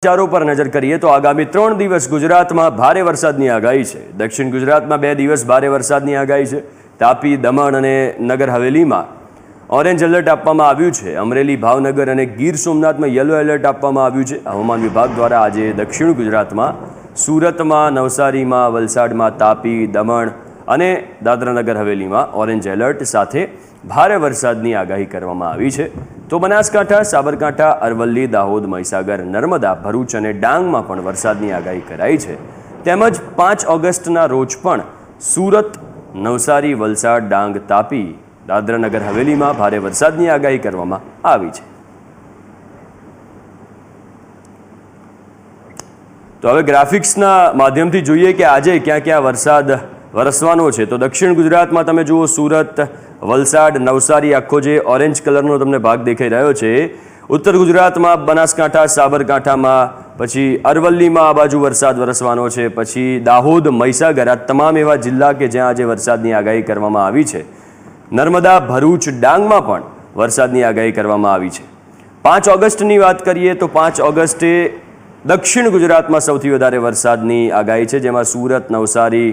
સમાચારો પર નજર કરીએ તો આગામી 3 દિવસ ગુજરાતમાં ભારે વરસાદની આગાહી છે। દક્ષિણ ગુજરાતમાં 2 દિવસ ભારે વરસાદની આગાહી છે। તાપી, દમણ અને નગર હવેલીમાં ઓરેન્જ એલર્ટ આપવામાં આવ્યું છે। અમરેલી, ભાવનગર અને ગીર સોમનાથમાં યલો એલર્ટ આપવામાં આવ્યું છે। હવામાન વિભાગ દ્વારા આજે દક્ષિણ ગુજરાતમાં સુરતમાં, નવસારીમાં, વલસાડમાં, તાપી, દમણ અને દાદરાનગર હવેલીમાં ઓરેન્જ એલર્ટ સાથે ભારે વરસાદની આગાહી કરવામાં આવી છે। તો બનાસકાંઠા, સાબરકાંઠા, અરવલ્લી, દાહોદ, મહીસાગર, નર્મદા, ભરૂચ અને ડાંગમાં પણ વરસાદની આગાહી કરાઈ છે। તેમજ 5 ઓગસ્ટના રોજ પણ સુરત, નવસારી, વલસાડ, ડાંગ, તાપી, દાદરાનગર હવેલીમાં ભારે વરસાદની આગાહી કરવામાં આવી છે। તો હવે ગ્રાફિક્સના માધ્યમથી જોઈએ કે આજે ક્યાં ક્યાં વરસાદ વરસવાનો છે। તો દક્ષિણ ગુજરાતમાં તમે જુઓ સુરત, વલસાડ, નવસારી આખો જે ઓરેન્જ કલરનો તમને ભાગ દેખાઈ રહ્યો છે। ઉત્તર ગુજરાતમાં બનાસકાંઠા, સાબરકાંઠામાં, પછી અરવલ્લીમાં આ બાજુ વરસાદ વરસવાનો છે। પછી દાહોદ, મહીસાગર આ તમામ એવા જિલ્લા કે જ્યાં આજે વરસાદની આગાહી કરવામાં આવી છે। નર્મદા, ભરૂચ, ડાંગમાં પણ વરસાદની આગાહી કરવામાં આવી છે। 5 ઓગસ્ટની વાત કરીએ તો 5 ઓગસ્ટે દક્ષિણ ગુજરાતમાં સૌથી વધારે વરસાદની આગાહી છે, જેમાં સુરત, નવસારી,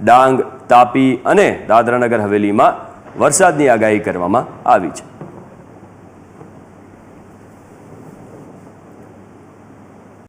ડાંગ, તાપી અને દાદરાનગર હવેલીમાં વરસાદની આગાહી કરવામાં આવી છે।